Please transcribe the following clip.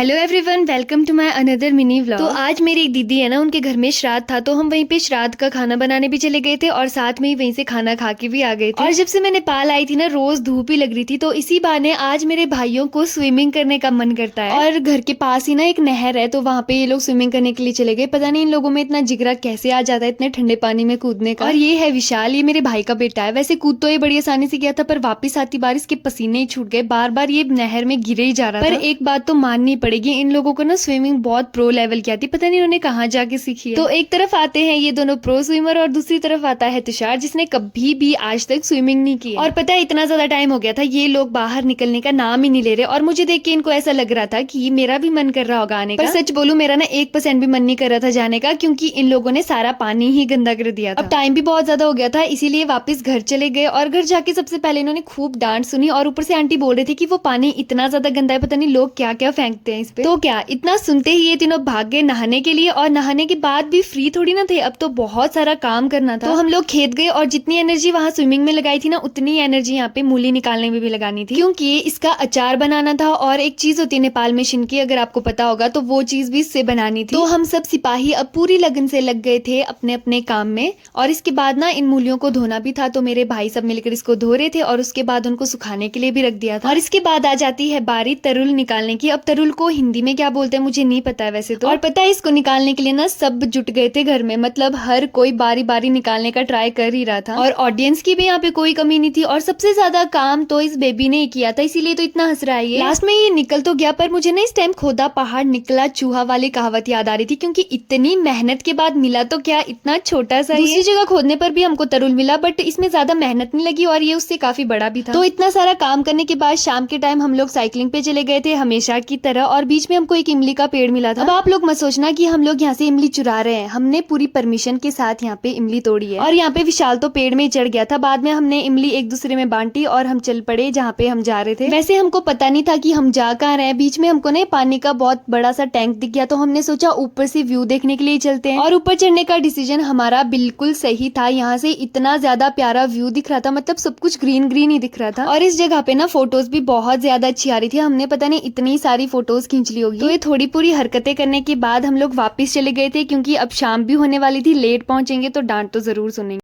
Hello everyone, welcome to my another mini vlog. तो आज मेरी एक दीदी है ना, उनके घर में श्राद्ध था, तो हम वहीं पे श्राद्ध का खाना बनाने भी चले गए थे और साथ में ही वहीं से खाना खा के भी आ गए थे। और जब से मैं नेपाल आई थी ना, रोज धूप ही लग रही थी, तो इसी बहाने आज मेरे भाइयों को स्विमिंग करने का मन करता है। और घर के पास ही ना एक नहर है, तो वहाँ पे ये लोग स्विमिंग करने के लिए चले गए। पता नहीं इन लोगों में इतना जिगरा कैसे आ जाता है इतने ठंडे पानी में कूदने का। और ये है विशाल, ये मेरे भाई का बेटा है। वैसे कूद तो ये बड़ी आसानी से गया था, पर वापिस आती बार इसके पसीने ही छूट गए, बार बार ये नहर में गिरे ही जा रहा था। पर एक बात तो माननी पड़ेगी, इन लोगों को ना स्विमिंग बहुत प्रो लेवल की आती, पता नहीं उन्होंने कहाँ जाके सीखी है। तो एक तरफ आते हैं ये दोनों प्रो स्विमर और दूसरी तरफ आता है तुषार, जिसने कभी भी आज तक स्विमिंग नहीं की। और पता है इतना ज्यादा टाइम हो गया था, ये लोग बाहर निकलने का नाम ही नहीं ले रहे। और मुझे देख के इनको ऐसा लग रहा था कि मेरा भी मन कर रहा होगा आने का। पर सच बोलूं, मेरा ना 1% भी मन नहीं कर रहा था जाने का, क्योंकि इन लोगों ने सारा पानी ही गंदा कर दिया था। अब टाइम भी बहुत ज्यादा हो गया था, इसीलिए वापस घर चले गए। और घर जाके सबसे पहले इन्होंने खूब डांट सुनी, और ऊपर से आंटी बोल रहे थे कि वो पानी इतना ज्यादा गंदा है, पता नहीं लोग क्या क्या फेंकते हैं इस पे। तो क्या इतना सुनते ही ये तीनों भाग गए नहाने के लिए। और नहाने के बाद भी फ्री थोड़ी ना थे, अब तो बहुत सारा काम करना था। तो हम लोग खेत गए और जितनी एनर्जी वहाँ स्विमिंग में लगाई थी ना, उतनी एनर्जी यहाँ पे मूली निकालने में भी लगानी थी, क्योंकि इसका अचार बनाना था। और एक चीज होती है नेपाल में शिनकी, अगर आपको पता होगा, तो वो चीज भी इससे बनानी थी। तो हम सब सिपाही अब पूरी लगन से लग गए थे अपने अपने काम में। और इसके बाद ना इन मूलियों को धोना भी था, तो मेरे भाई सब मिलकर इसको धो रहे थे और उसके बाद उनको सुखाने के लिए भी रख दिया था। और इसके बाद आ जाती है बारी तरुल निकालने की। अब तरुल को हिंदी में क्या बोलते हैं मुझे नहीं पता है वैसे तो। और पता है इसको निकालने के लिए ना सब जुट गए थे घर में, मतलब हर कोई बारी बारी निकालने का ट्राई कर ही रहा था। और ऑडियंस की भी यहाँ पे कोई कमी नहीं थी। और सबसे ज्यादा काम तो इस बेबी ने ही किया था, इसीलिए तो इतना हंस रहा है ये। लास्ट में ये निकल तो गया, पर मुझे ना इस टाइम खोदा पहाड़ निकला चूहा वाली कहावत याद आ रही थी, क्योंकि इतनी मेहनत के बाद मिला तो क्या इतना छोटा सा। दूसरी जगह खोदने पर भी हमको तरुल मिला, बट इसमें ज्यादा मेहनत नहीं लगी और ये उससे काफी बड़ा भी था। तो इतना सारा काम करने के बाद शाम के टाइम हम लोग साइकिलिंग पे चले गए थे हमेशा की तरह, और बीच में हमको एक इमली का पेड़ मिला था। अब आप लोग मत सोचना कि हम लोग यहाँ से इमली चुरा रहे हैं, हमने पूरी परमिशन के साथ यहाँ पे इमली तोड़ी है। और यहाँ पे विशाल तो पेड़ में चढ़ गया था। बाद में हमने इमली एक दूसरे में बांटी और हम चल पड़े जहाँ पे हम जा रहे थे। वैसे हमको पता नहीं था कि हम जा कहाँ रहे हैं। बीच में हमको ना पानी का बहुत बड़ा सा टैंक दिख गया, तो हमने सोचा ऊपर से व्यू देखने के लिए चलते हैं। और ऊपर चढ़ने का डिसीजन हमारा बिल्कुल सही था। यहाँ से इतना ज्यादा प्यारा व्यू दिख रहा था, मतलब सब कुछ ग्रीन ग्रीन ही दिख रहा था। और इस जगह पे ना फोटोज भी बहुत ज्यादा अच्छी आ रही थी। हमने पता नहीं इतनी सारी फोटोज खींच ली होगी। तो ये थोड़ी पूरी हरकतें करने के बाद हम लोग वापस चले गए थे, क्योंकि अब शाम भी होने वाली थी, लेट पहुंचेंगे तो डांट तो जरूर सुनेंगे।